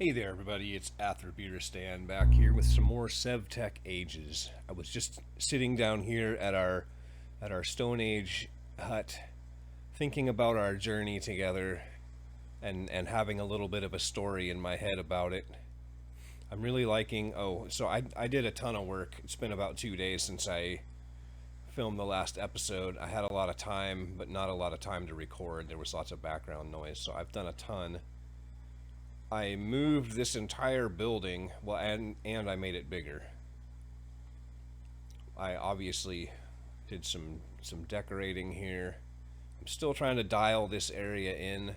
Hey there, everybody. It's Atherbeeristan back here with some more SevTech ages. I was just sitting down here at our Stone Age hut, thinking about our journey together, and having a little bit of a story in my head about it. I'm really liking. I did a ton of work. It's been about 2 days since I filmed the last episode. I had a lot of time, but not a lot of time to record. There was lots of background noise, so I've done a ton. I moved this entire building, well, and I made it bigger. I obviously did some decorating here. I'm still trying to dial this area in. It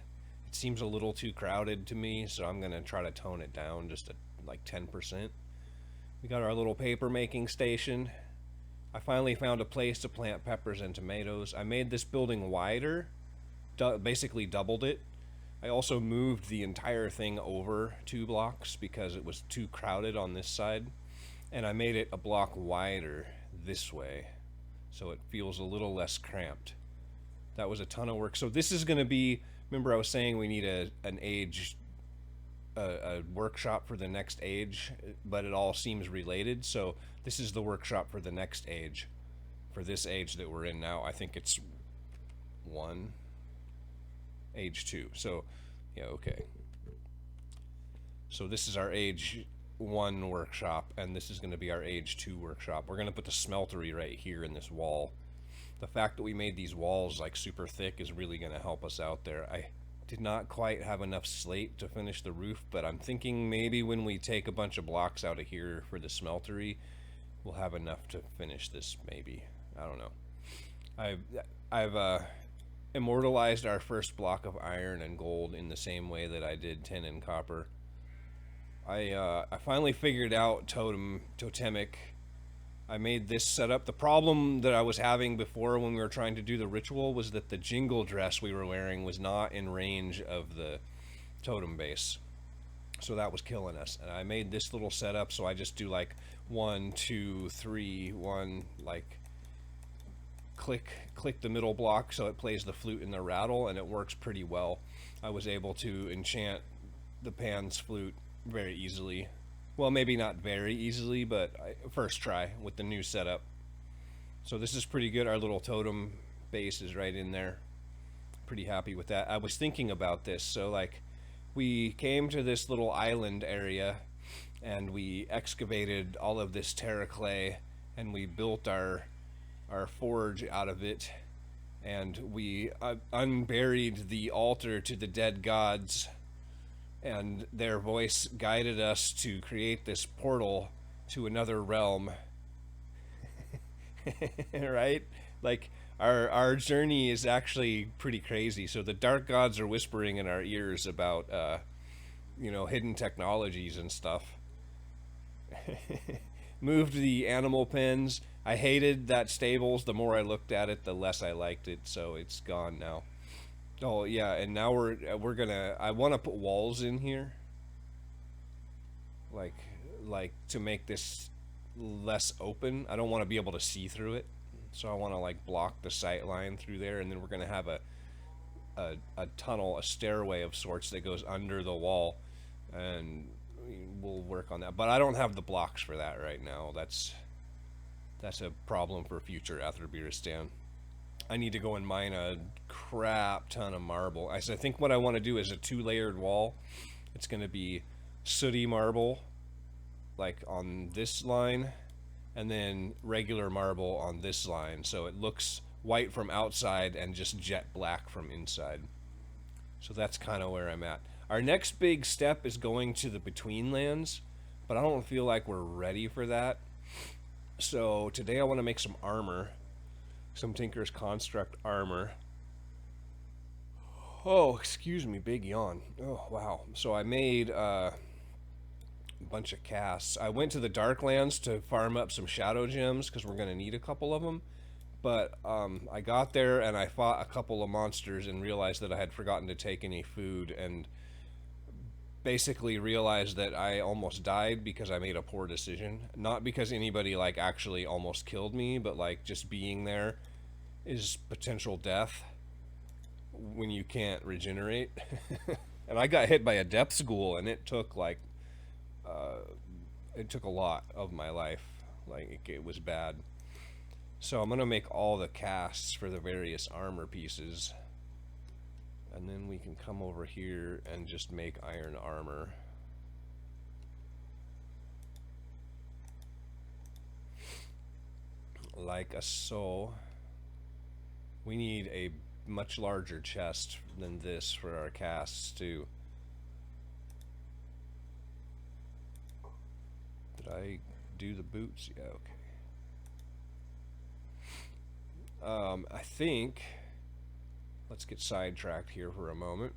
seems a little too crowded to me, so I'm gonna try to tone it down just to like 10%. We got our little paper making station. I finally found a place to plant peppers and tomatoes. I made this building wider, basically doubled it. I also moved the entire thing over 2 blocks because it was too crowded on this side, and I made it a block wider this way so it feels a little less cramped. That was a ton of work. So this is going to be, remember I was saying we need a workshop for the next age, but it all seems related. So this is the workshop for the next age, for this age that we're in now. I think it's age 2. So yeah, okay. So this is our age 1 workshop, and this is going to be our age 2 workshop. We're going to put the smeltery right here in this wall. The fact that we made these walls like super thick is really going to help us out there. I did not quite have enough slate to finish the roof, but I'm thinking maybe when we take a bunch of blocks out of here for the smeltery, we'll have enough to finish this, maybe. I don't know. I've immortalized our first block of iron and gold in the same way that I did tin and copper. I finally figured out totemic. I made this setup. The problem that I was having before when we were trying to do the ritual was that the jingle dress we were wearing was not in range of the totem base. So that was killing us. And I made this little setup, so I just do like 1, 2, 3, 1, like click the middle block so it plays the flute and the rattle, and it works pretty well. I was able to enchant the Pan's flute very easily. Well, maybe not very easily, but first try with the new setup. So this is pretty good. Our little totem base is right in there. Pretty happy with that. I was thinking about this. So like we came to this little island area and we excavated all of this terra clay and we built our forge out of it, and we unburied the altar to the dead gods, and their voice guided us to create this portal to another realm. Right? Like our journey is actually pretty crazy. So the dark gods are whispering in our ears about hidden technologies and stuff. Moved the animal pens. I hated that stables. The more I looked at it, the less I liked it, so it's gone now. Oh yeah, and now we're gonna. I want to put walls in here, like to make this less open. I don't want to be able to see through it, so I want to like block the sight line through there, and then we're gonna have a tunnel, a stairway of sorts that goes under the wall, and we'll work on that. But I don't have the blocks for that right now. That's a problem for future Atherbeeristan. I need to go and mine a crap ton of marble. I think what I want to do is a 2-layered wall. It's going to be sooty marble, like on this line, and then regular marble on this line. So it looks white from outside and just jet black from inside. So that's kind of where I'm at. Our next big step is going to the Betweenlands, but I don't feel like we're ready for that. So today I want to make some armor, some Tinker's Construct armor. Oh, excuse me, big yawn. Oh, wow. So I made a bunch of casts. I went to the Darklands to farm up some shadow gems because we're going to need a couple of them. But I got there and I fought a couple of monsters and realized that I had forgotten to take any food, and basically realized that I almost died because I made a poor decision. Not because anybody like actually almost killed me, but like just being there is potential death when you can't regenerate. And I got hit by a depth school, and it took like it took a lot of my life. Like it was bad. So I'm gonna make all the casts for the various armor pieces, and then we can come over here and just make iron armor. Like a so. We need a much larger chest than this for our casts too. Did I do the boots? Yeah, okay. I think, let's get sidetracked here for a moment.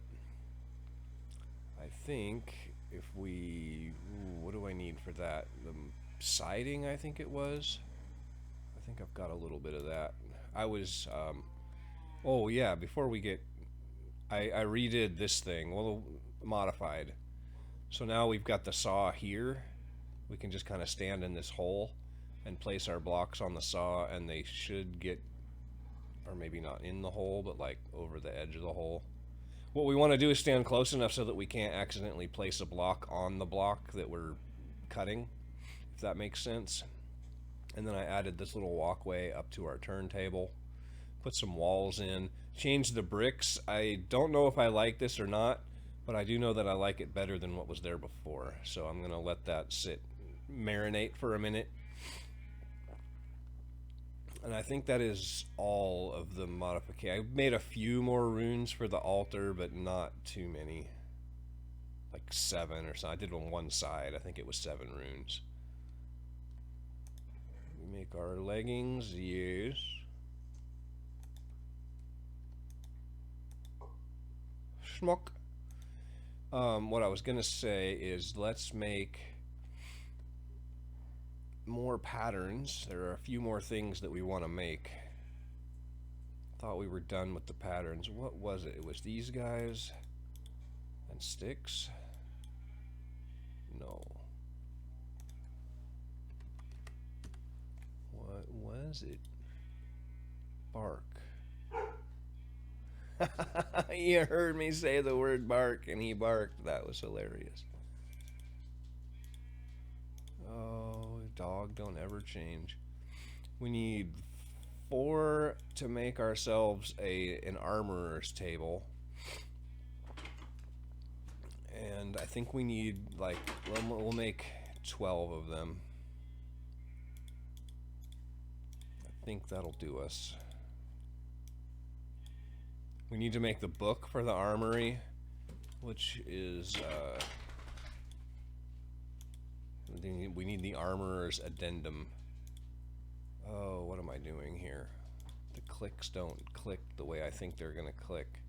I think if we, what do I need for that? The siding, I think it was. I think I've got a little bit of that. I was, oh yeah, before we get, I redid this thing, well, modified. So now we've got the saw here. We can just kind of stand in this hole and place our blocks on the saw, and they should get, or maybe not in the hole, but like over the edge of the hole. What we want to do is stand close enough so that we can't accidentally place a block on the block that we're cutting, if that makes sense. And then I added this little walkway up to our turntable, put some walls in, changed the bricks. I don't know if I like this or not, but I do know that I like it better than what was there before. So I'm going to let that sit, marinate for a minute. And I think that is all of the modification. I made a few more runes for the altar, but not too many. Like 7 or so. I did on one side. I think it was 7 runes. We make our leggings, yes. Schmuck. What I was gonna say is let's make more patterns. There are a few more things that we want to make. Thought we were done with the patterns. What was it? It was these guys and sticks. No. What was it? Bark. You heard me say the word bark and he barked. That was hilarious. Oh, dog, don't ever change. We need 4 to make ourselves an armorer's table. And I think we need, like, we'll make 12 of them. I think that'll do us. We need to make the book for the armory, which is, we need the armorer's addendum. Oh, what am I doing here? The clicks don't click the way I think they're gonna click.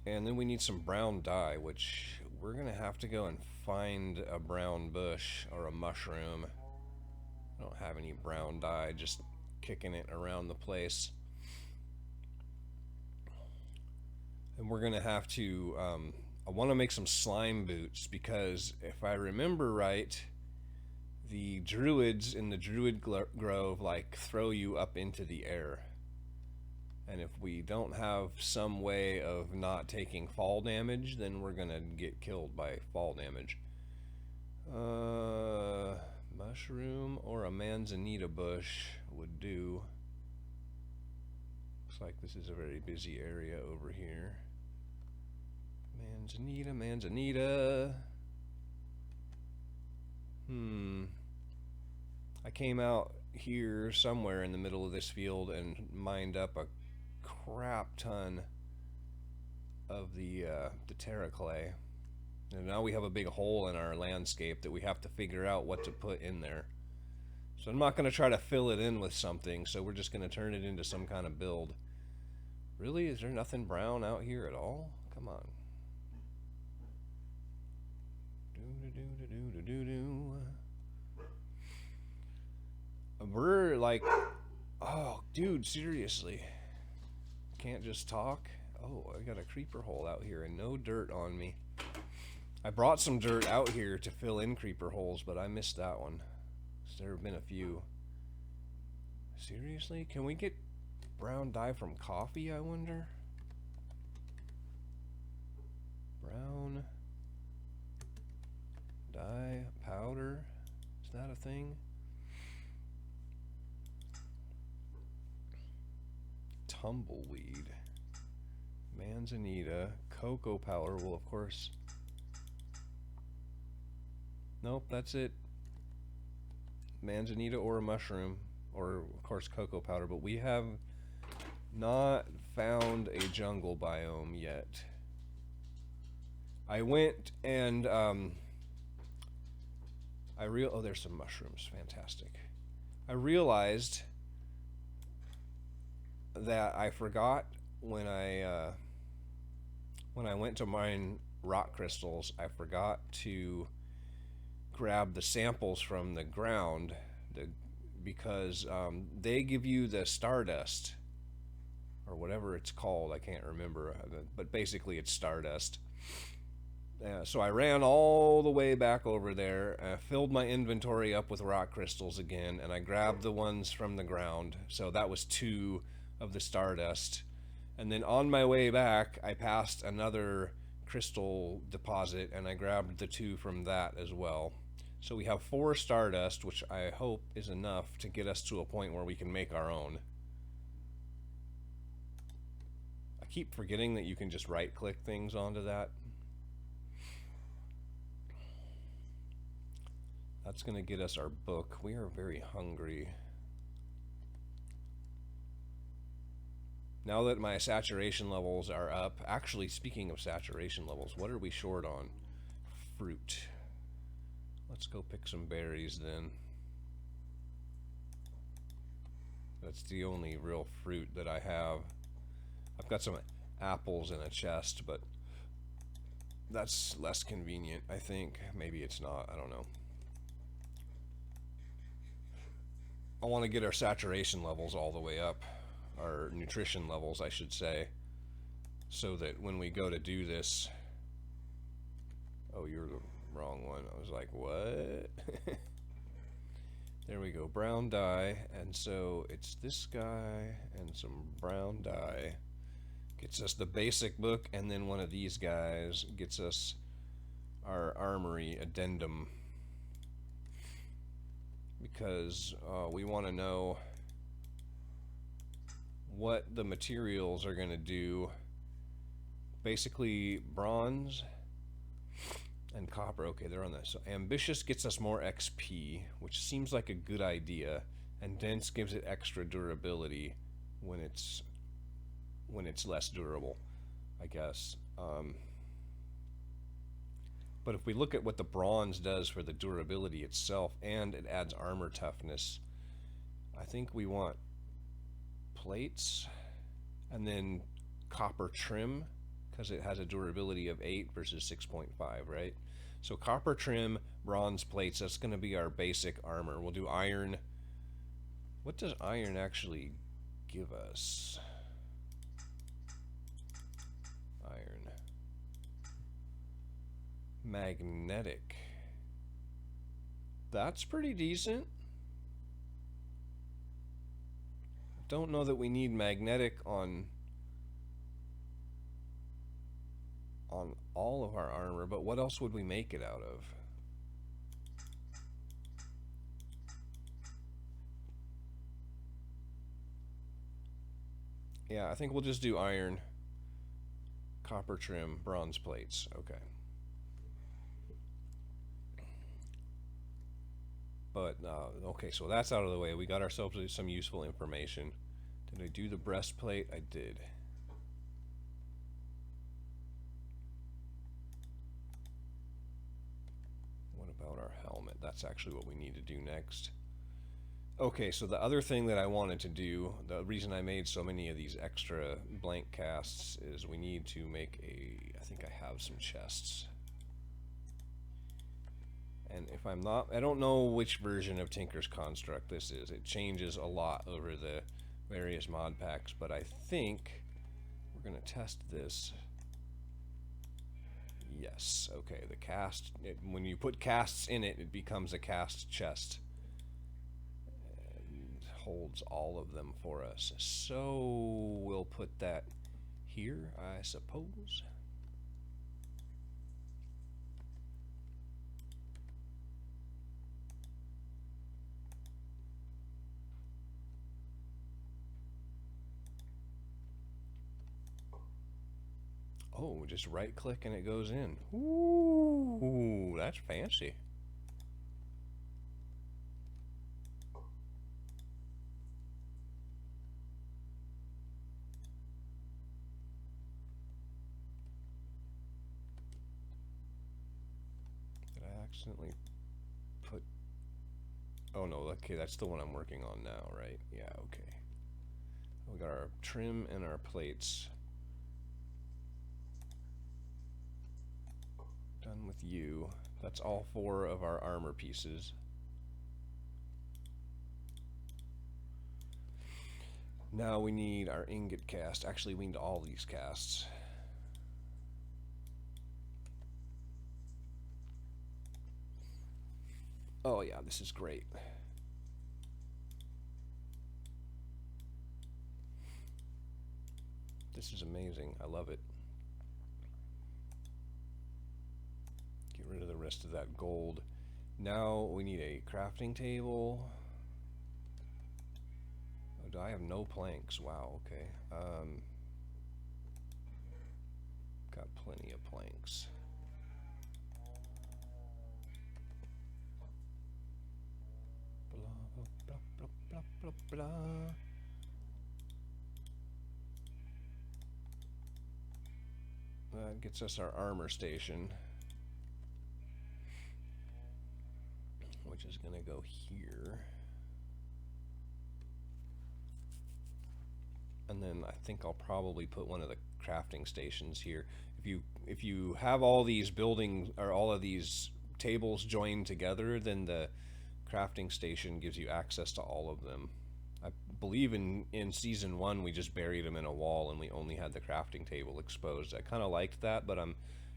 And then we need some brown dye, which we're gonna have to go and find a brown bush or a mushroom. I don't have any brown dye, just kicking it around the place. And we're gonna have to, I want to make some slime boots, because if I remember right, the druids in the druid grove like throw you up into the air. And if we don't have some way of not taking fall damage, then we're gonna get killed by fall damage. Mushroom or a manzanita bush would do. Looks like this is a very busy area over here. Manzanita, manzanita. I came out here somewhere in the middle of this field and mined up a crap ton of the terra clay. And now we have a big hole in our landscape that we have to figure out what to put in there. So I'm not going to try to fill it in with something, so we're just going to turn it into some kind of build. Really? Is there nothing brown out here at all? Come on. We're like, oh, dude, seriously. Can't just talk? Oh, I got a creeper hole out here and no dirt on me. I brought some dirt out here to fill in creeper holes, but I missed that one. There have been a few. Seriously? Can we get brown dye from coffee, I wonder? thing? Tumbleweed. Manzanita. Cocoa powder. Well, of course. Nope, that's it. Manzanita or a mushroom. Or, of course, cocoa powder. But we have not found a jungle biome yet. I went and oh, there's some mushrooms. Fantastic. I realized that I forgot when I went to mine rock crystals. I forgot to grab the samples from the ground, because they give you the stardust or whatever it's called. I can't remember, but basically it's stardust. So I ran all the way back over there, filled my inventory up with rock crystals again, and I grabbed the ones from the ground. So that was 2 of the stardust. And then on my way back, I passed another crystal deposit, and I grabbed the 2 from that as well. So we have 4 stardust, which I hope is enough to get us to a point where we can make our own. I keep forgetting that you can just right-click things onto that. That's going to get us our book. We are very hungry. Now that my saturation levels are up, actually, speaking of saturation levels, what are we short on? Fruit. Let's go pick some berries then. That's the only real fruit that I have. I've got some apples in a chest, but that's less convenient, I think. Maybe it's not, I don't know. I want to get our saturation levels all the way up, our nutrition levels, I should say, so that when we go to do this... Oh, you're the wrong one. I was like, what? There we go, brown dye, and so it's this guy and some brown dye. Gets us the basic book, and then one of these guys gets us our armory addendum. Because we want to know what the materials are going to do. Basically, bronze and copper. Okay, they're on this. So ambitious gets us more XP, which seems like a good idea, and dense gives it extra durability when it's less durable, I guess. But if we look at what the bronze does for the durability itself, and it adds armor toughness, I think we want plates, and then copper trim, because it has a durability of 8 versus 6.5, right? So copper trim, bronze plates, that's going to be our basic armor. We'll do iron. What does iron actually give us? Iron. Magnetic. That's pretty decent. Don't know that we need magnetic on all of our armor, but what else would we make it out of? Yeah, I think we'll just do iron, copper trim, bronze plates. Okay. But, okay, so that's out of the way. We got ourselves some useful information. Did I do the breastplate? I did. What about our helmet? That's actually what we need to do next. Okay, so the other thing that I wanted to do, the reason I made so many of these extra blank casts, is we need to make I think I have some chests. And if I'm not, I don't know which version of Tinker's Construct this is. It changes a lot over the various mod packs, but I think we're going to test this. Yes, okay, the cast, when you put casts in it, it becomes a cast chest. And holds all of them for us. So we'll put that here, I suppose. Oh, just right click and it goes in. Ooh, that's fancy. Did I accidentally put... Oh no, okay, that's the one I'm working on now, right? Yeah, okay. We got our trim and our plates. Done with you. That's all 4 of our armor pieces. Now we need our ingot cast. Actually, we need all these casts. Oh yeah, this is great. This is amazing. I love it. Get rid of the rest of that gold. Now we need a crafting table. Oh, I have no planks. Wow, okay. Got plenty of planks. Blah, blah, blah, blah, blah, blah, blah. That gets us our armor station, which is going to go here. And then I think I'll probably put one of the crafting stations here. If you have all these buildings or all of these tables joined together, then the crafting station gives you access to all of them. I believe in season 1 we just buried them in a wall and we only had the crafting table exposed. I kind of liked that, but I'm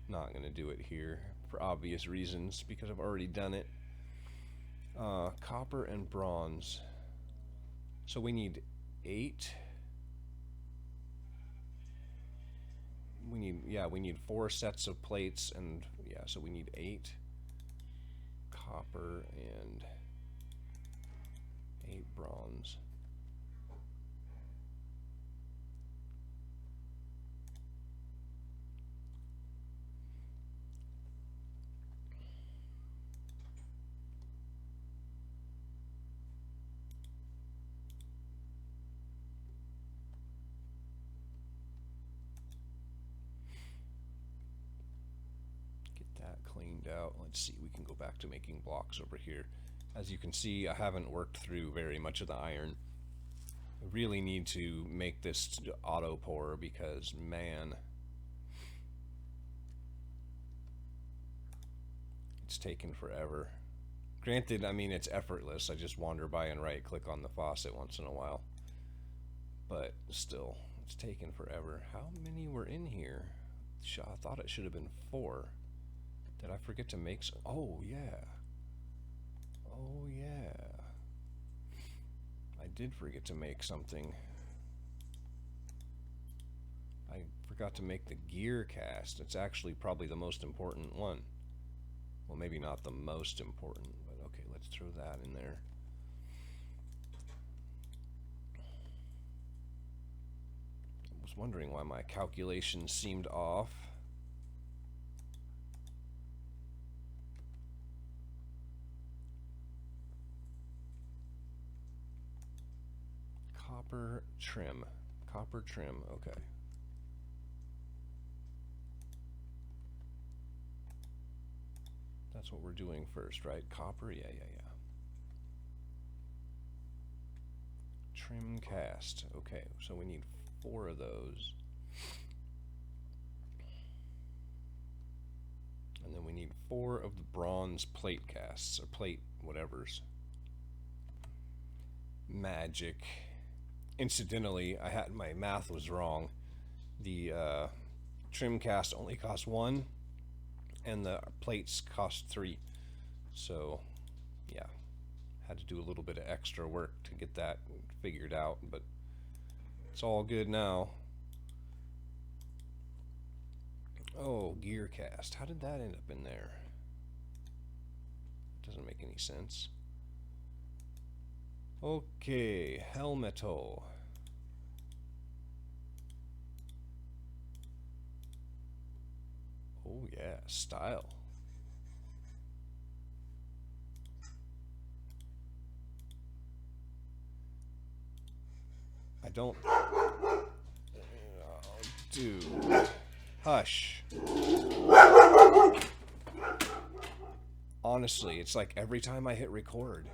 not going to do it here for obvious reasons because I've already done it. Copper and bronze. So we need 8. We need 4 sets of plates, and yeah, so we need 8 copper and 8 bronze. Cleaned out. Let's see, we can go back to making blocks over here. As you can see, I haven't worked through very much of the iron. I really need to make this auto pour because, man, it's taken forever. Granted, I mean, it's effortless. I just wander by and right click on the faucet once in a while. But still, it's taken forever. How many were in here? I thought it should have been 4. Did I forget to make some? Oh, yeah. Oh, yeah. I did forget to make something. I forgot to make the gear cast. It's actually probably the most important one. Well, maybe not the most important, but okay, let's throw that in there. I was wondering why my calculations seemed off. Copper trim. Copper trim, okay. That's what we're doing first, right? Copper, yeah. Trim cast, okay, so we need 4 of those. And then we need 4 of the bronze plate casts, or plate whatevers. Magic. Incidentally, my math was wrong. The trim cast only cost 1, and the plates cost 3. So, yeah, had to do a little bit of extra work to get that figured out, but it's all good now. Oh, gear cast. How did that end up in there? It doesn't make any sense. Okay, helmeto. yeah, style. I don't... Dude. Hush. Honestly, it's like every time I hit record,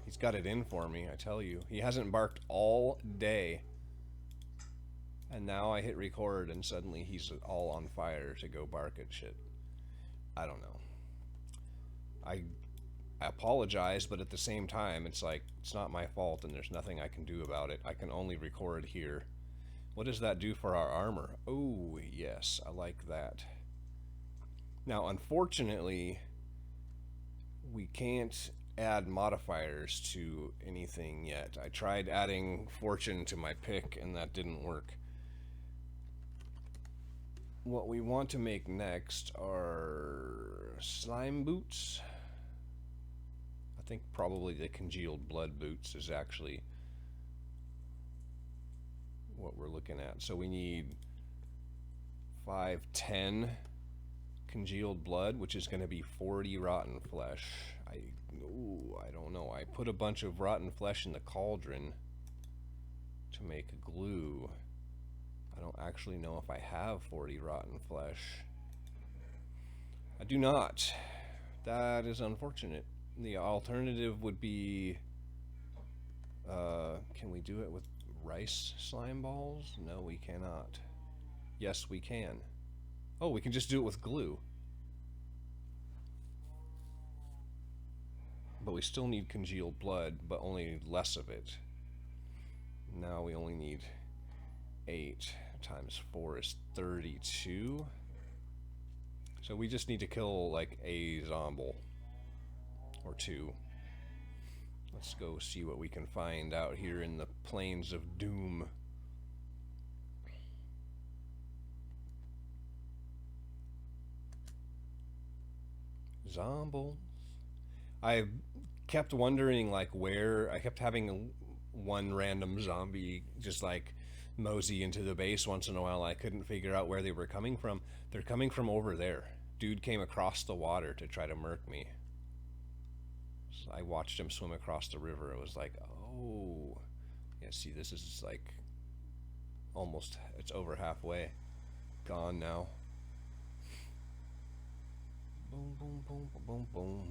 he's got it in for me, I tell you. He hasn't barked all day. And now I hit record and suddenly he's all on fire to go bark at shit. I don't know. I apologize, but at the same time, it's like, it's not my fault and there's nothing I can do about it. I can only record here. What does that do for our armor? Oh, yes, I like that. Now, unfortunately, we can't add modifiers to anything yet. I tried adding fortune to my pick and that didn't work. What we want to make next are slime boots. I think probably the congealed blood boots is actually what we're looking at. So we need 510 congealed blood, which is going to be 40 rotten flesh. I don't know. I put a bunch of rotten flesh in the cauldron to make glue. I don't actually know if I have 40 rotten flesh. I do not. That is unfortunate. The alternative would be, can we do it with rice slime balls? No, we cannot. Yes, we can. Oh, we can just do it with glue. But we still need congealed blood, but only less of it. Now we only need 8 times 4 is 32. So we just need to kill like a zombie or two. Let's go see what we can find out here in the plains of doom. Zombies. I kept wondering like where, I kept having one random zombie just like mosey into the base once in a while. I couldn't figure out where they were coming from. They're coming from over there. Dude came across the water to try to murk me. So I watched him swim across the river. It was like, oh. Yeah, see, this is like almost, it's over halfway. Gone now. Boom, boom, boom, boom, boom.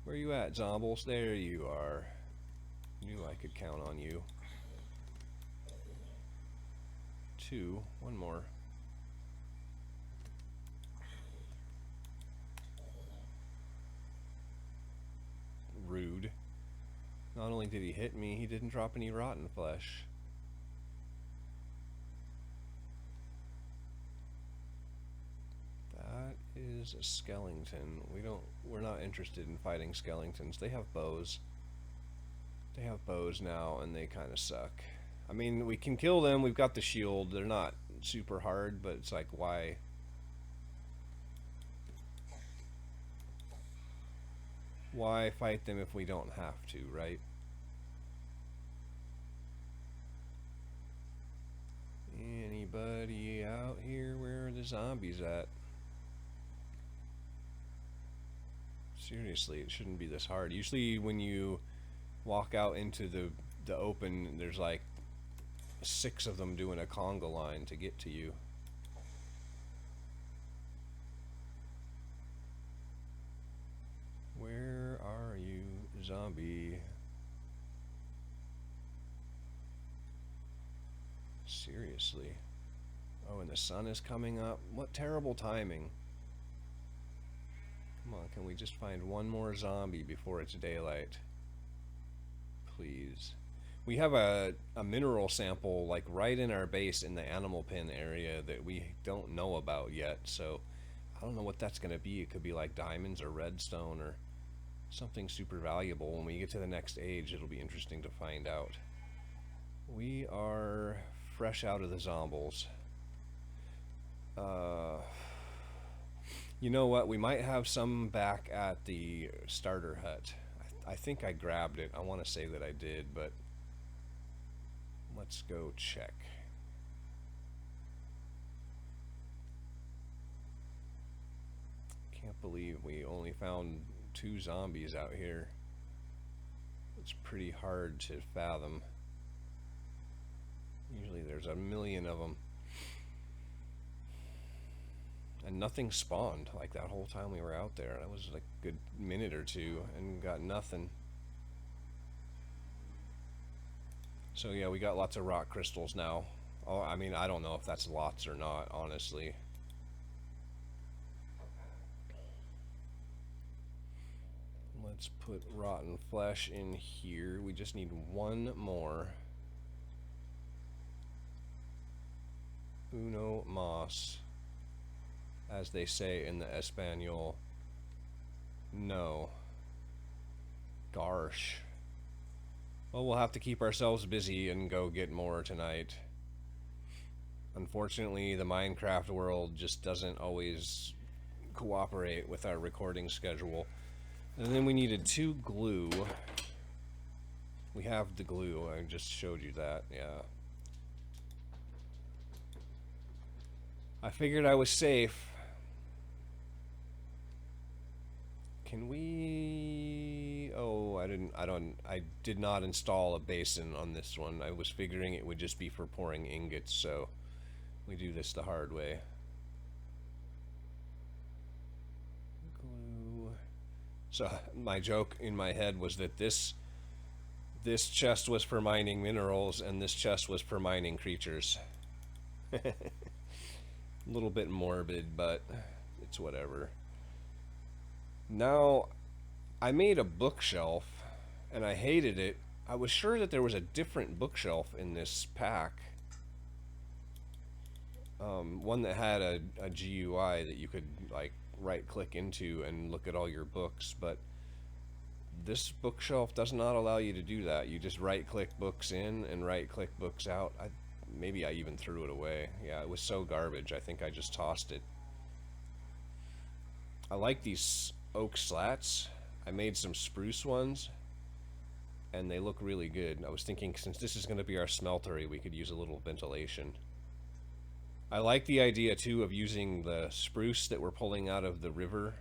Where you at, zombies? There you are. Knew I could count on you. 2, one more. Rude. Not only did he hit me, he didn't drop any rotten flesh. That is a skeleton. We're not interested in fighting skeletons. They have bows. They have bows now and they kind of suck. I mean, we can kill them. We've got the shield. They're not super hard, but it's like, why? Why fight them if we don't have to, right? Anybody out here? Where are the zombies at? Seriously, it shouldn't be this hard. Usually when you walk out into the open, there's like 6 of them doing a conga line to get to you. Where are you, zombie? Seriously. Oh, and the sun is coming up. What terrible timing. Come on, can we just find one more zombie before it's daylight? Please. We have a mineral sample like right in our base in the animal pen area that we don't know about yet, so I don't know what that's going to be. It could be like diamonds or redstone or something super valuable. When we get to the next age, it'll be interesting to find out. We are fresh out of the zombies. You know what? We might have some back at the starter hut. I think I grabbed it. I want to say that I did, but let's go check. Can't believe we only found 2 zombies out here. It's pretty hard to fathom. Usually there's a million of them. And nothing spawned like that whole time we were out there. That was like a good minute or two and got nothing. So yeah, we got lots of rock crystals now. Oh, I mean, I don't know if that's lots or not, honestly. Let's put rotten flesh in here. We just need one more. Uno mas, as they say in the Espanol. No. Garsh. Well, we'll have to keep ourselves busy and go get more tonight. Unfortunately, the Minecraft world just doesn't always cooperate with our recording schedule. And then we needed 2 glue. We have the glue. I just showed you that. Yeah. I figured I was safe. Can we... Oh, I did not install a basin on this one. I was figuring it would just be for pouring ingots, so we do this the hard way. Glue. So my joke in my head was that this chest was for mining minerals and this chest was for mining creatures. A little bit morbid, but it's whatever. Now, I made a bookshelf, and I hated it. I was sure that there was a different bookshelf in this pack. One that had a GUI that you could, like, right-click into and look at all your books, but this bookshelf does not allow you to do that. You just right-click books in and right-click books out. Maybe I even threw it away. Yeah, it was so garbage, I think I just tossed it. I like these oak slats. I made some spruce ones, and they look really good. I was thinking, since this is going to be our smeltery, we could use a little ventilation. I like the idea, too, of using the spruce that we're pulling out of the river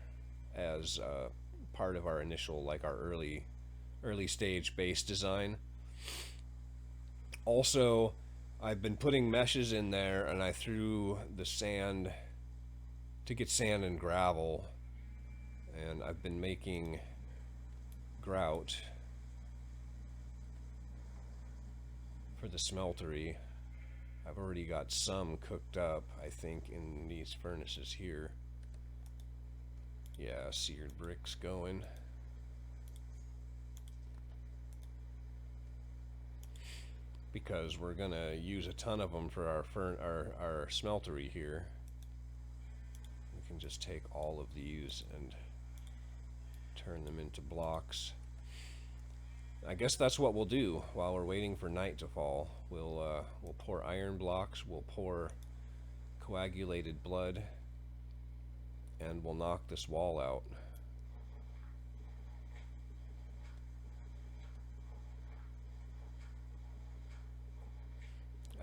as part of our initial, like our early stage base design. Also, I've been putting meshes in there, and I threw the sand to get sand and gravel, and I've been making grout for the smeltery. I've already got some cooked up, I think, in these furnaces here. Yeah, seared bricks going. Because we're gonna use a ton of them for our smeltery here. We can just take all of these and turn them into blocks. I guess that's what we'll do while we're waiting for night to fall. We'll pour iron blocks, we'll pour coagulated blood, and we'll knock this wall out.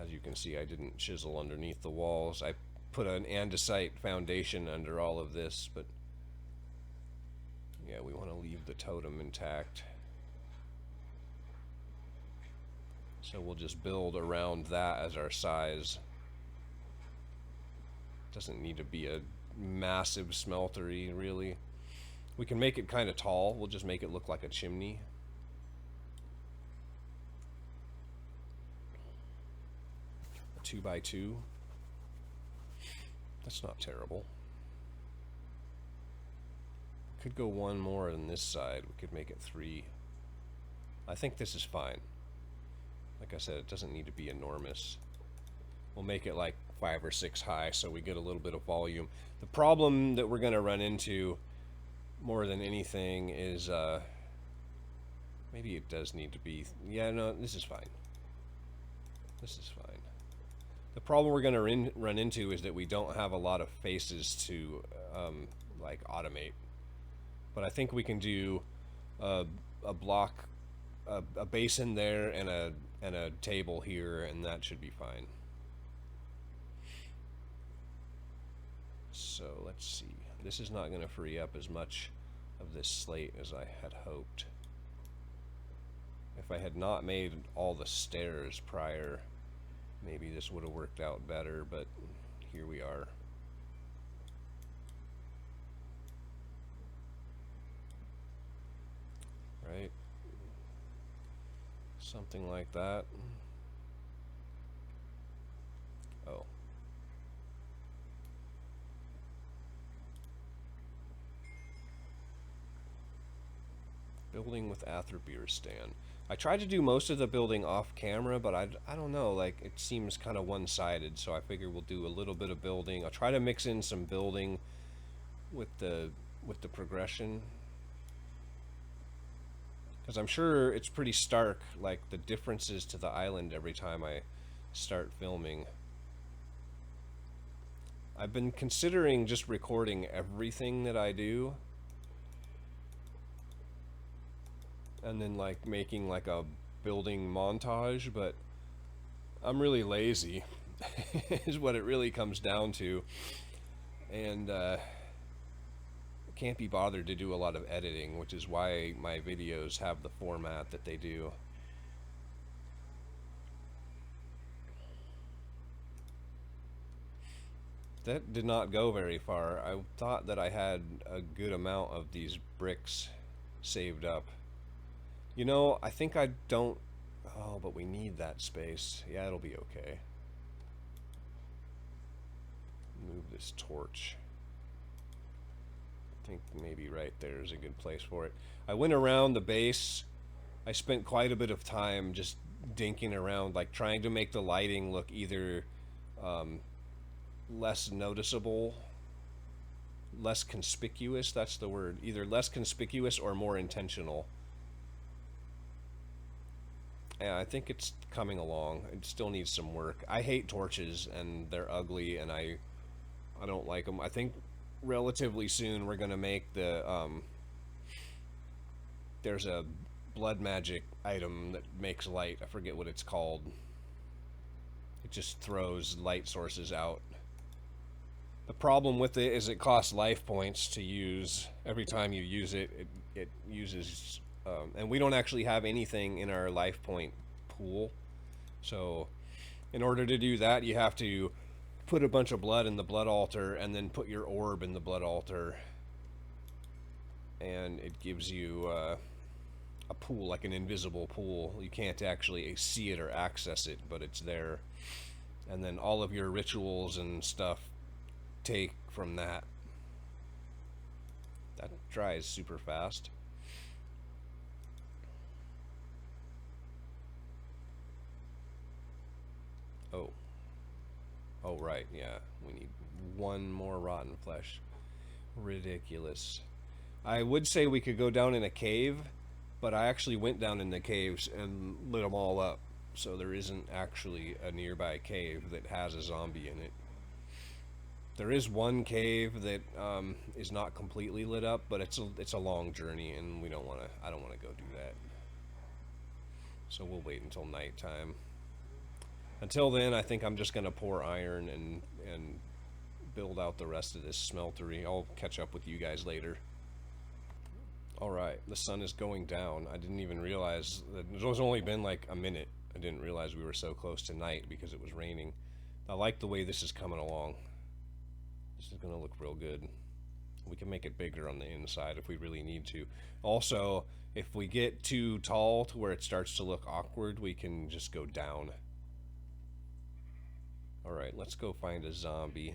As you can see, I didn't chisel underneath the walls. I put an andesite foundation under all of this, but yeah, we want to leave the totem intact. So we'll just build around that as our size. Doesn't need to be a massive smeltery, really. We can make it kind of tall. We'll just make it look like a chimney. A 2x2. That's not terrible. Could go one more on this side. We could make it 3. I think this is fine. Like I said, it doesn't need to be enormous. We'll make it like 5 or 6 high so we get a little bit of volume. The problem that we're going to run into more than anything is maybe it does need to be... Yeah, no, this is fine. This is fine. The problem we're going to run into is that we don't have a lot of faces to like automate. But I think we can do a block, a basin there, and a table here, and that should be fine. So let's see. This is not going to free up as much of this slate as I had hoped. If I had not made all the stairs prior, maybe this would have worked out better, but here we are. Right? Something like that. Oh. Building with Atherbeer stand. I tried to do most of the building off camera, but I don't know, like it seems kind of one-sided, so I figure we'll do a little bit of building. I'll try to mix in some building with the progression, because I'm sure it's pretty stark, like the differences to the island every time I start filming. I've been considering just recording everything that I do and then like making like a building montage, but I'm really lazy is what it really comes down to, and can't be bothered to do a lot of editing, which is why my videos have the format that they do. That did not go very far. I thought that I had a good amount of these bricks saved up. You know, I think I don't... Oh, but we need that space. Yeah, it'll be okay. Move this torch. I think maybe right there is a good place for it. I went around the base. I spent quite a bit of time just dinking around, like trying to make the lighting look either less noticeable, less conspicuous, that's the word, either less conspicuous or more intentional. Yeah, I think it's coming along. It still needs some work. I hate torches, and they're ugly, and I don't like them. I think relatively soon we're gonna make the there's a blood magic item that makes light. I forget what it's called. It just throws light sources out. The problem with it is it costs life points to use. Every time you use it, it uses... and we don't actually have anything in our life point pool. So in order to do that, you have to put a bunch of blood in the blood altar and then put your orb in the blood altar. And it gives you a pool, like an invisible pool. You can't actually see it or access it, but it's there. And then all of your rituals and stuff take from that. That dries super fast. Oh. Oh, right, yeah. We need one more rotten flesh. Ridiculous. I would say we could go down in a cave, but I actually went down in the caves and lit them all up. So there isn't actually a nearby cave that has a zombie in it. There is one cave that is not completely lit up, but it's a long journey, and we don't want to. I don't want to go do that. So we'll wait until nighttime. Until then, I think I'm just gonna pour iron and build out the rest of this smeltery. I'll catch up with you guys later. All right, the sun is going down. I didn't even realize that it's only been like a minute. I didn't realize we were so close to night because it was raining. I like the way this is coming along. This is gonna look real good. We can make it bigger on the inside if we really need to. Also, if we get too tall to where it starts to look awkward, we can just go down. Alright, let's go find a zombie.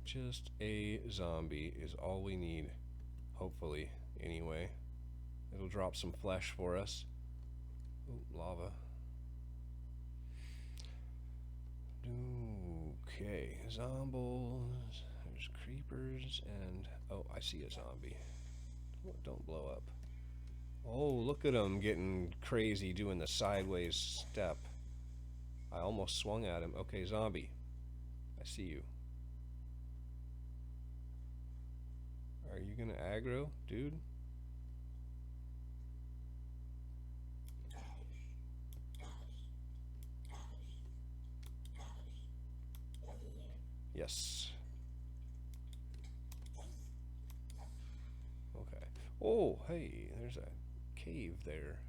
Just a zombie is all we need. Hopefully, anyway. It'll drop some flesh for us. Ooh, lava. Okay, zombies. There's creepers and... Oh, I see a zombie. Oh, don't blow up. Oh, look at him getting crazy doing the sideways step. I almost swung at him. Okay, zombie. I see you. Are you gonna aggro, dude? Yes. Okay. Oh, hey, there's a cave there.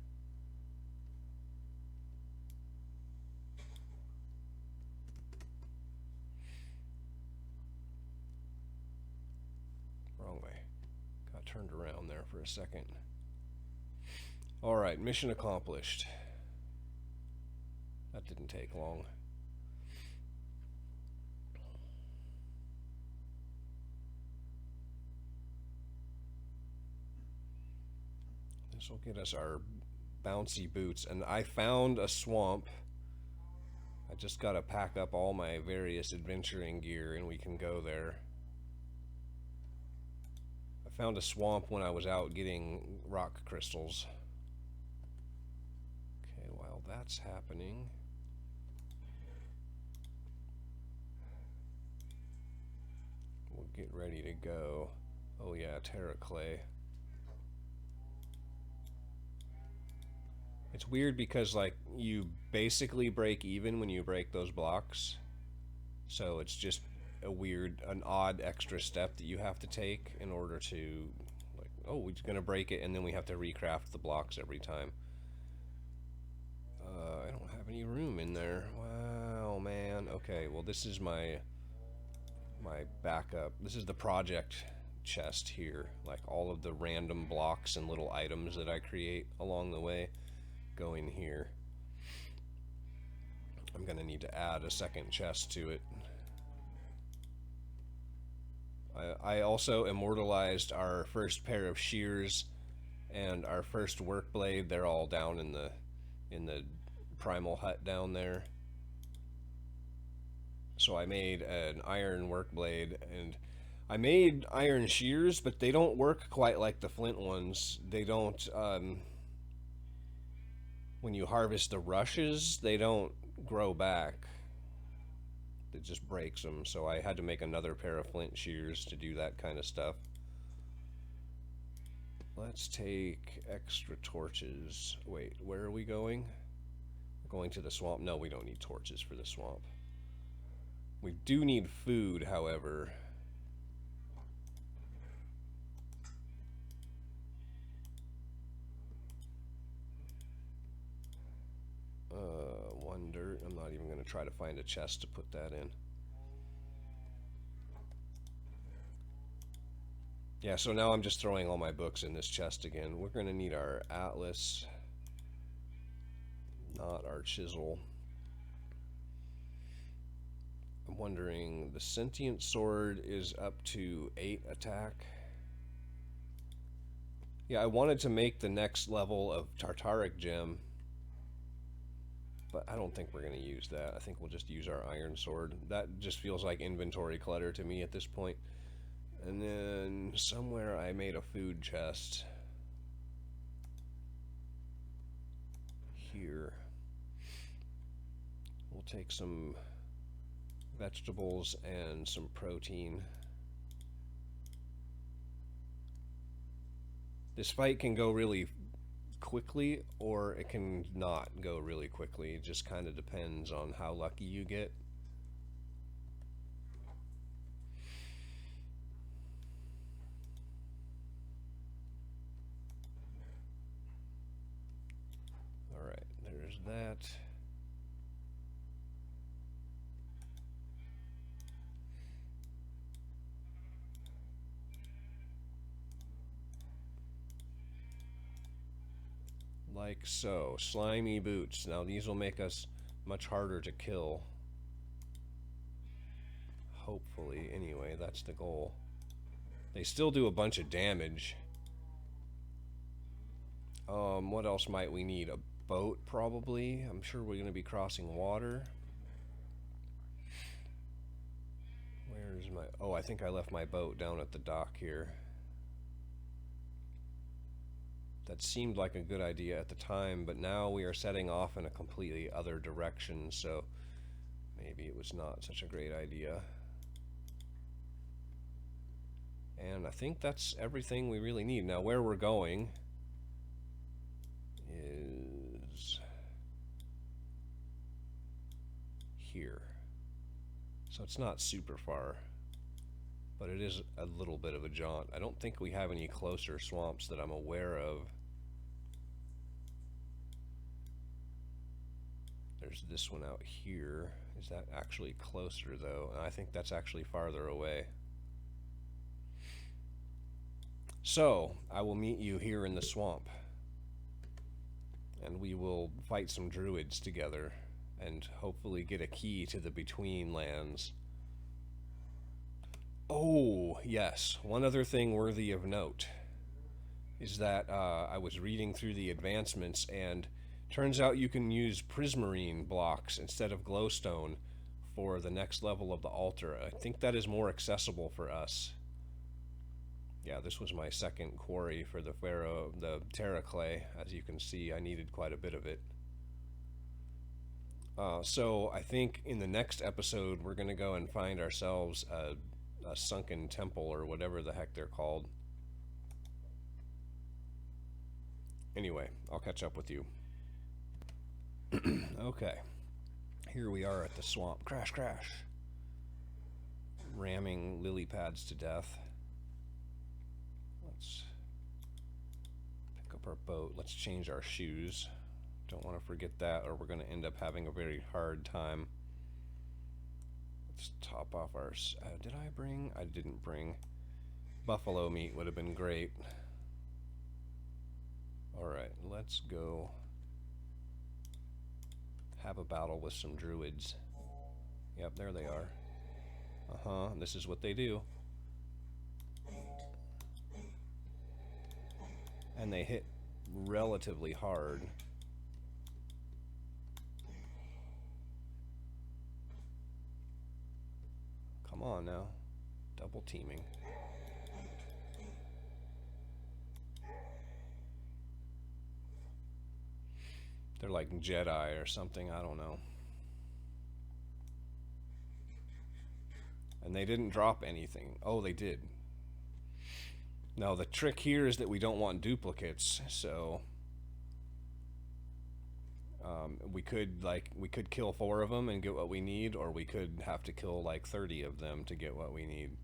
Wrong way. Got turned around there for a second. Alright, mission accomplished. That didn't take long. This will get us our bouncy boots. And I found a swamp. I just gotta pack up all my various adventuring gear and we can go there. I found a swamp when I was out getting rock crystals. Okay, while that's happening, we'll get ready to go. Oh yeah, terra clay. It's weird because like you basically break even when you break those blocks. So it's just an odd extra step that you have to take in order to, like, oh, we're gonna break it and then we have to recraft the blocks every time. I don't have any room in there. Wow, man. Okay, well this is my backup. This is the project chest here. Like all of the random blocks and little items that I create along the way go in here. I'm gonna need to add a second chest to it. I also immortalized our first pair of shears and our first work blade. They're all down in the primal hut down there. So I made an iron work blade and I made iron shears, but they don't work quite like the flint ones. They don't when you harvest the rushes, they don't grow back. It just breaks them, so I had to make another pair of flint shears to do that kind of stuff. Let's take extra torches. Wait, where are we going? We're going to the swamp. No, we don't need torches for the swamp. We do need food, however. One dirt. I'm not even going to try to find a chest to put that in. Yeah, so now I'm just throwing all my books in this chest again. We're going to need our atlas, not our chisel. I'm wondering, the sentient sword is up to 8 attack. Yeah, I wanted to make the next level of Tartaric gem, but I don't think we're going to use that. I think we'll just use our iron sword. That just feels like inventory clutter to me at this point. And then somewhere I made a food chest. Here. We'll take some vegetables and some protein. This fight can go really quickly or it can not go really quickly. It just kind of depends on how lucky you get. Alright, there's that. Like so. Slimy boots. Now these will make us much harder to kill. Hopefully, anyway, that's the goal. They still do a bunch of damage. What else might we need? A boat, probably. I'm sure we're going to be crossing water. Where's my... Oh, I think I left my boat down at the dock here. That seemed like a good idea at the time, but now we are setting off in a completely other direction, so maybe it was not such a great idea. And I think that's everything we really need. Now, where we're going is here. So it's not super far, but it is a little bit of a jaunt. I don't think we have any closer swamps that I'm aware of. There's this one out here. Is that actually closer though? I think that's actually farther away. So, I will meet you here in the swamp. And we will fight some druids together and hopefully get a key to the Betweenlands. Oh, yes. One other thing worthy of note is that I was reading through the advancements, and turns out you can use prismarine blocks instead of glowstone for the next level of the altar. I think that is more accessible for us. Yeah, this was my second quarry for the Terra clay. As you can see, I needed quite a bit of it. So I think in the next episode, we're going to go and find ourselves a sunken temple or whatever the heck they're called. Anyway, I'll catch up with you. Okay, here we are at the swamp. Crash, crash. Ramming lily pads to death. Let's pick up our boat. Let's change our shoes. Don't want to forget that, or we're going to end up having a very hard time. Let's top off our... did I bring? I didn't bring. Buffalo meat would have been great. Alright, let's go have a battle with some druids. Yep, there they are. Uh-huh, this is what they do. And they hit relatively hard. Come on now. Double teaming. They're like Jedi or something, I don't know. And they didn't drop anything. Oh, they did. Now the trick here is that we don't want duplicates, so we could kill 4 of them and get what we need, or we could have to kill like 30 of them to get what we need.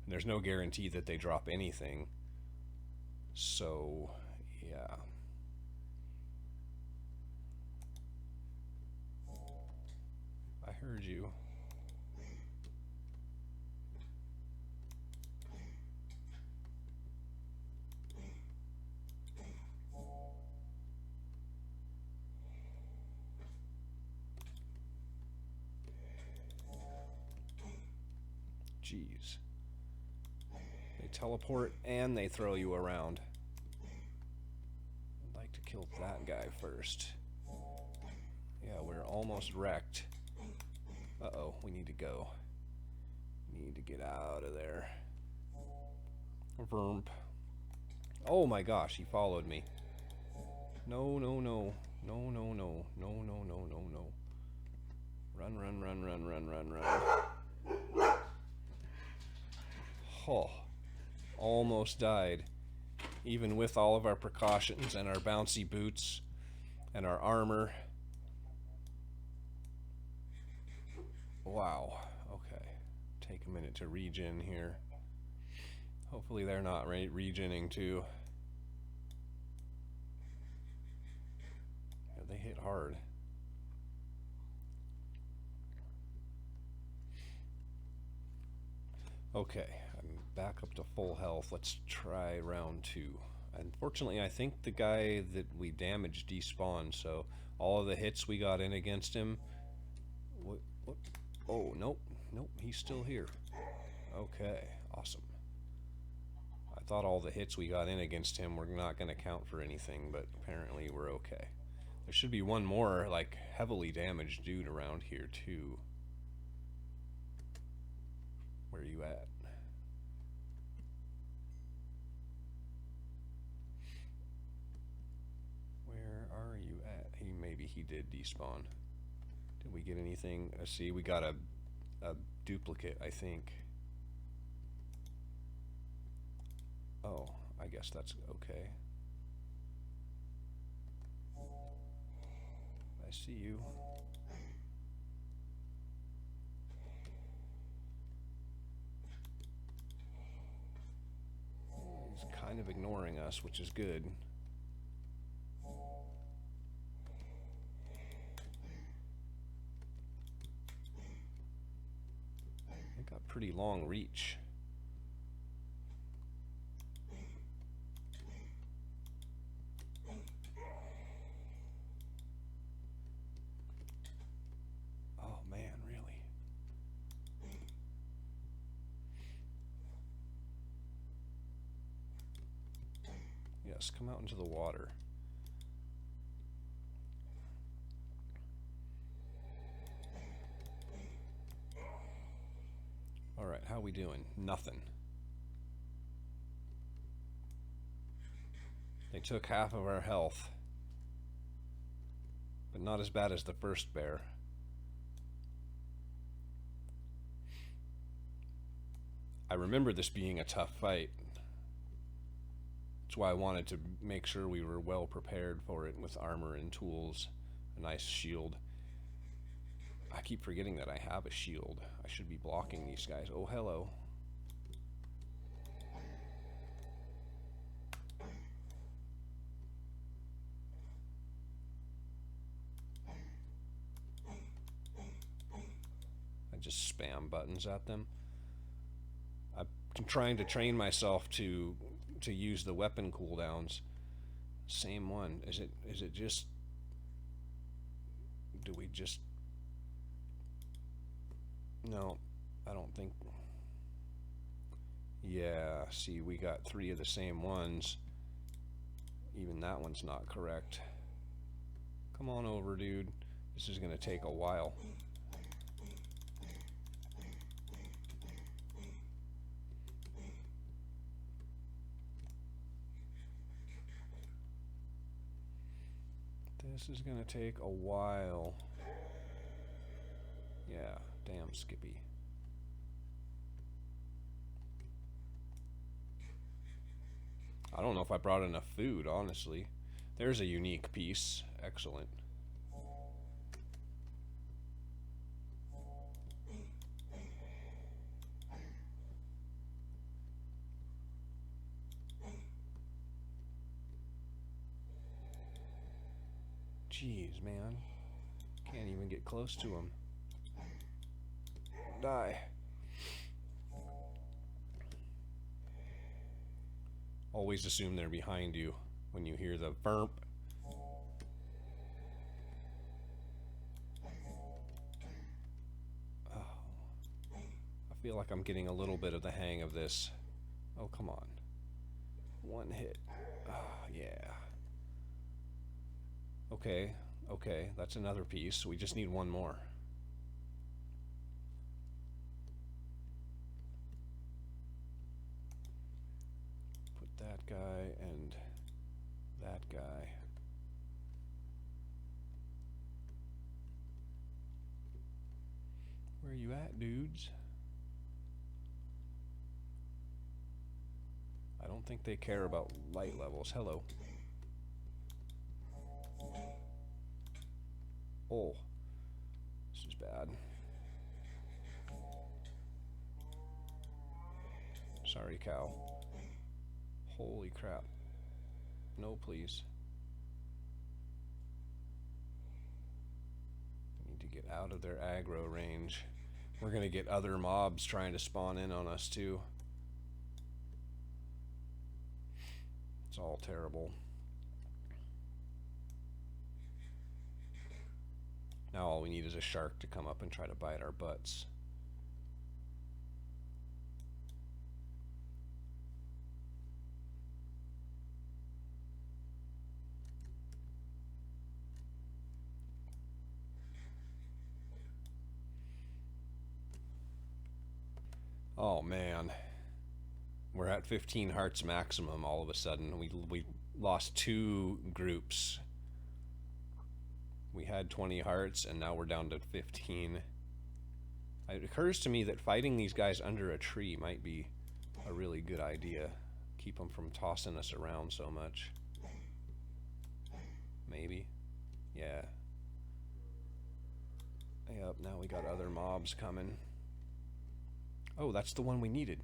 And there's no guarantee that they drop anything. So, yeah. I heard you. Jeez. They teleport and they throw you around. I'd like to kill that guy first. Yeah, we're almost wrecked. Uh-oh, we need to go. Need to get out of there. Vermp. Oh my gosh, he followed me. No, no, no. No, no, no. No, no, no, no, no. Run, run, run, run, run, run, run. Oh, almost died. Even with all of our precautions and our bouncy boots and our armor. Wow. Okay. Take a minute to regen here. Hopefully they're not regening too. Yeah, they hit hard. Okay, I'm back up to full health. Let's try round 2. Unfortunately, I think the guy that we damaged despawned, so all of the hits we got in against him... What? Oh, nope. Nope, he's still here. Okay, awesome. I thought all the hits we got in against him were not going to count for anything, but apparently we're okay. There should be one more, like, heavily damaged dude around here, too. Where are you at? Where are you at? Maybe he did despawn. Did we get anything? See, we got a duplicate, I think. Oh, I guess that's okay. I see you. of ignoring us, which is good. They got pretty long reach. Oh man, really? Yes, come out into the water. Alright, how we doing? Nothing. They took half of our health. But not as bad as the first bear. I remember this being a tough fight. That's why I wanted to make sure we were well prepared for it with armor and tools, a nice shield. I keep forgetting that I have a shield. I should be blocking these guys. Oh, hello. I just spam buttons at them. I'm trying to train myself to use the weapon cooldowns. Same one. Is it just... Do we just... No, I don't think... Yeah, see, we got 3 of the same ones. Even that one's not correct. Come on over, dude. This is gonna take a while. This is gonna take a while. Yeah, damn Skippy. I don't know if I brought enough food, honestly. There's a unique piece. Excellent. Jeez, man. Can't even get close to him. Die. Always assume they're behind you when you hear the burp. Oh. I feel like I'm getting a little bit of the hang of this. Oh, come on. One hit. Oh, yeah. Okay, okay, that's another piece. We just need one more. Put that guy and that guy. Where are you at, dudes? I don't think they care about light levels. Hello. Oh, this is bad. Sorry, cow. Holy crap. No, please. Need to get out of their aggro range. We're gonna get other mobs trying to spawn in on us too. It's all terrible. Now all we need is a shark to come up and try to bite our butts. Oh man. We're at 15 hearts maximum all of a sudden. We lost 2 groups. We had 20 hearts and now we're down to 15. It occurs to me that fighting these guys under a tree might be a really good idea. Keep them from tossing us around so much. Maybe. Yeah. Yep, now we got other mobs coming. Oh, that's the one we needed.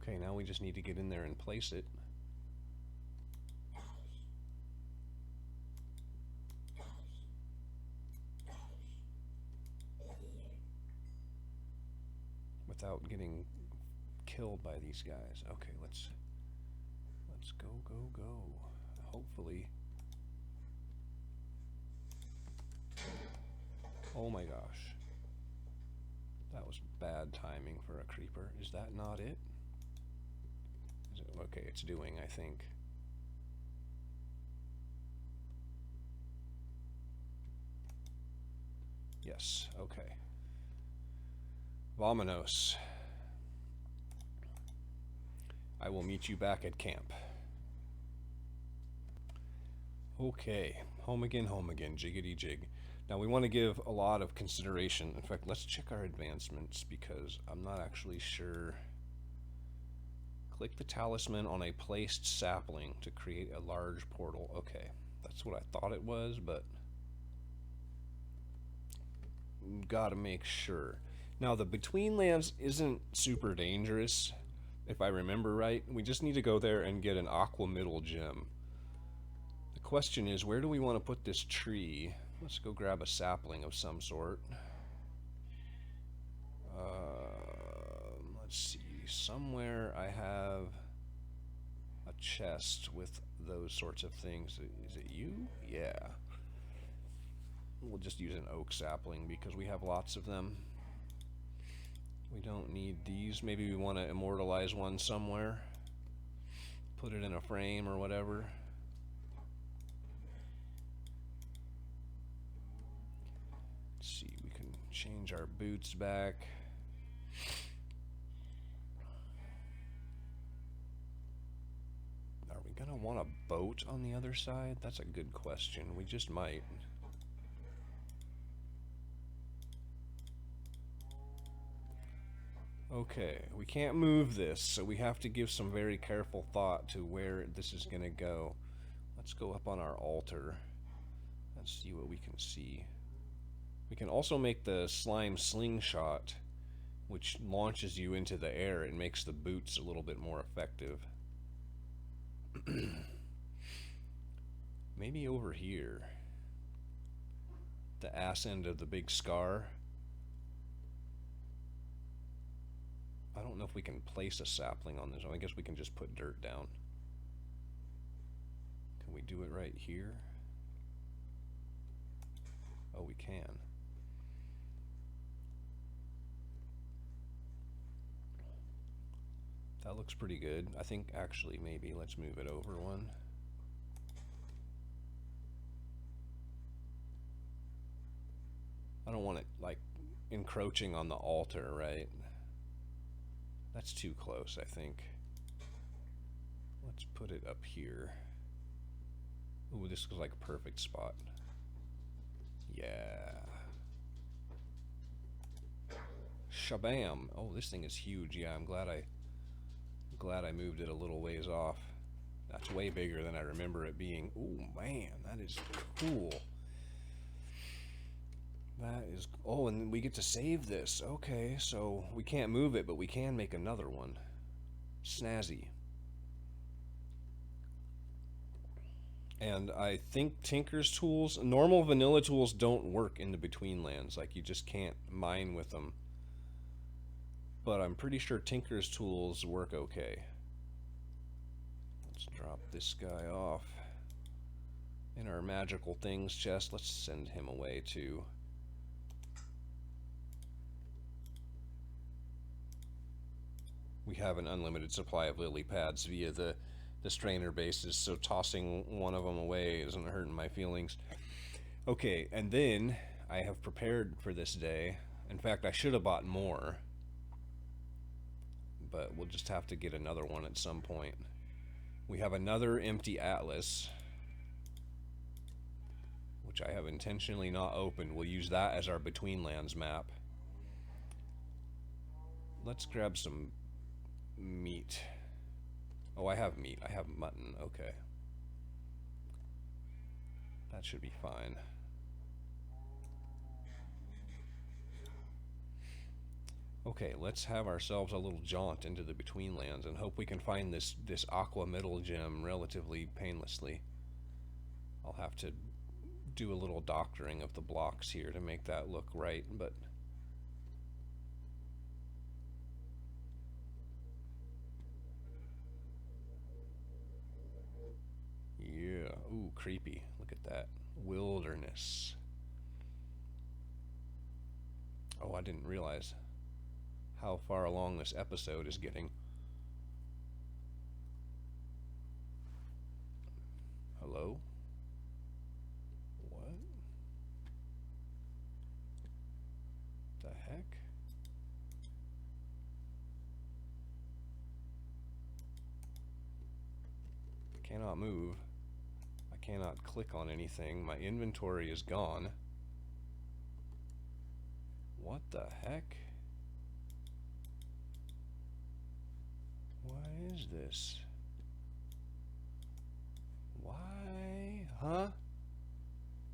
Okay, now we just need to get in there and place it. Without getting killed by these guys. Okay, let's go, go, go. Hopefully. Oh my gosh. That was bad timing for a creeper. Is that not it? Is it? Okay, it's doing, I think. Yes, okay. Vamonos. I will meet you back at camp. Okay, home again, jiggity jig. Now we want to give a lot of consideration. In fact, let's check our advancements because I'm not actually sure. Click the talisman on a placed sapling to create a large portal. Okay, that's what I thought it was, but gotta make sure. Now the Betweenlands isn't super dangerous, if I remember right. We just need to go there and get an aqua middle gem. The question is, where do we want to put this tree? Let's go grab a sapling of some sort. Let's see. Somewhere I have a chest with those sorts of things. Is it you? Yeah. We'll just use an oak sapling because we have lots of them. We don't need these. Maybe we want to immortalize one somewhere. Put it in a frame or whatever. Let's see, we can change our boots back. Are we gonna want a boat on the other side? That's a good question. We just might. Okay, we can't move this, so we have to give some very careful thought to where this is gonna go. Let's go up on our altar. Let's see what we can see. We can also make the slime slingshot, which launches you into the air and makes the boots a little bit more effective. Maybe over here. The ass end of the big scar. I don't know if we can place a sapling on this. I guess we can just put dirt down. Can we do it right here? Oh, we can. That looks pretty good. I think actually maybe let's move it over one. I don't want it like encroaching on the altar, right? That's too close, I think. Let's put it up here. Ooh, this looks like a perfect spot. Yeah. Shabam. Oh, this thing is huge. Yeah, I'm glad I moved it a little ways off. That's way bigger than I remember it being. Ooh, man, that is cool. That is... Oh, and we get to save this. Okay, so we can't move it, but we can make another one. Snazzy. And I think Tinker's tools, normal vanilla tools don't work in the Betweenlands. Like, you just can't mine with them. But I'm pretty sure Tinker's tools work okay. Let's drop this guy off. In our magical things chest, let's send him away too. We have an unlimited supply of lily pads via the strainer bases, so tossing one of them away isn't hurting my feelings. Okay, and then I have prepared for this day. In fact, I should have bought more, but we'll just have to get another one at some point. We have another empty atlas, which I have intentionally not opened. We'll use that as our Betweenlands map. Let's grab some meat. Oh, I have meat. I have mutton. Okay. That should be fine. Okay, let's have ourselves a little jaunt into the Betweenlands and hope we can find this aqua middle gem relatively painlessly. I'll have to do a little doctoring of the blocks here to make that look right, but yeah, ooh, creepy. Look at that. Wilderness. Oh, I didn't realize how far along this episode is getting. Hello? What the heck? I cannot move. I cannot click on anything. My inventory is gone. What the heck? What is this? Why? Huh?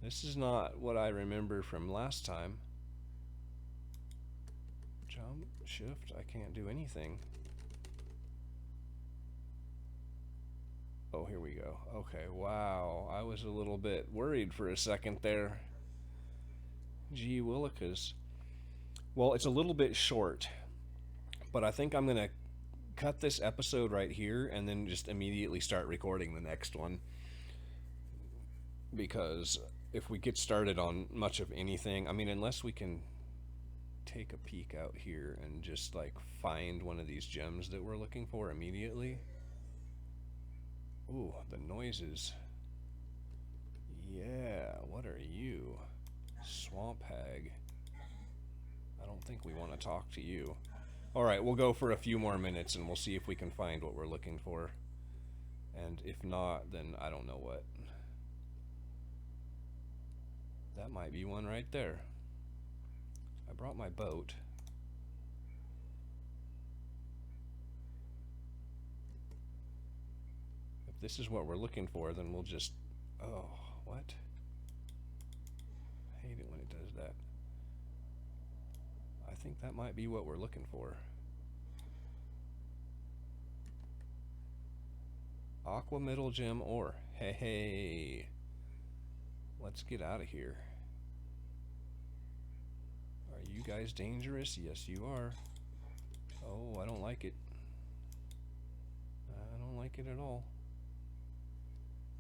This is not what I remember from last time. Jump, shift, I can't do anything. Oh, here we go. Okay, wow. I was a little bit worried for a second there. Gee willikers. Well, it's a little bit short, but I think I'm going to cut this episode right here and then just immediately start recording the next one. Because if we get started on much of anything, I mean, unless we can take a peek out here and just like find one of these gems that we're looking for immediately. Ooh, the noises. Yeah, what are you? Swamp hag. I don't think we want to talk to you. Alright, we'll go for a few more minutes and we'll see if we can find what we're looking for. And if not, then I don't know what. That might be one right there. I brought my boat. If this is what we're looking for, then we'll just... Oh, what? I hate it when it does that. I think that might be what we're looking for. Aqua middle gem ore. Hey, let's get out of here. Are you guys dangerous? Yes, you are. Oh, I don't like it. I don't like it at all.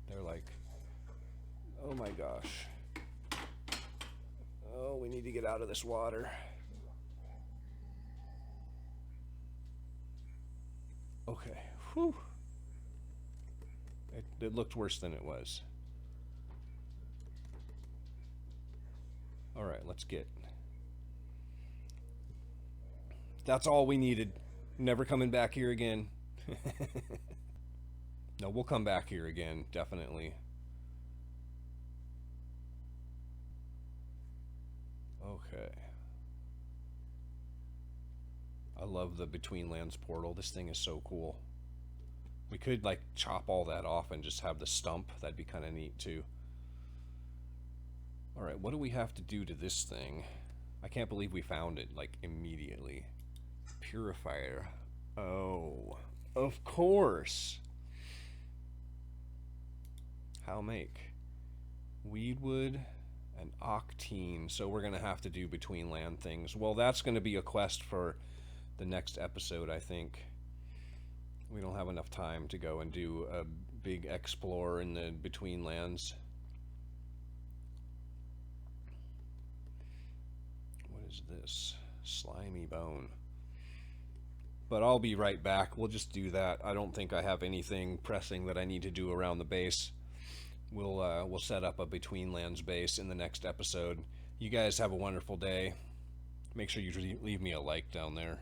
They're like, oh my gosh. Oh, we need to get out of this water. Okay, whew. It looked worse than it was. Alright, let's get. That's all we needed. Never coming back here again. No, we'll come back here again, definitely. Okay. I love the Betweenlands portal. This thing is so cool. We could like chop all that off and just have the stump. That'd be kind of neat too. Alright, what do we have to do to this thing? I can't believe we found it like immediately. Purifier. Oh, of course. How make? Weedwood and octine. So we're going to have to do Betweenland things. Well, that's going to be a quest for the next episode, I think. We don't have enough time to go and do a big explore in the Betweenlands. What is this? Slimy bone. But I'll be right back. We'll just do that. I don't think I have anything pressing that I need to do around the base. We'll set up a Betweenlands base in the next episode. You guys have a wonderful day. Make sure you leave me a like down there.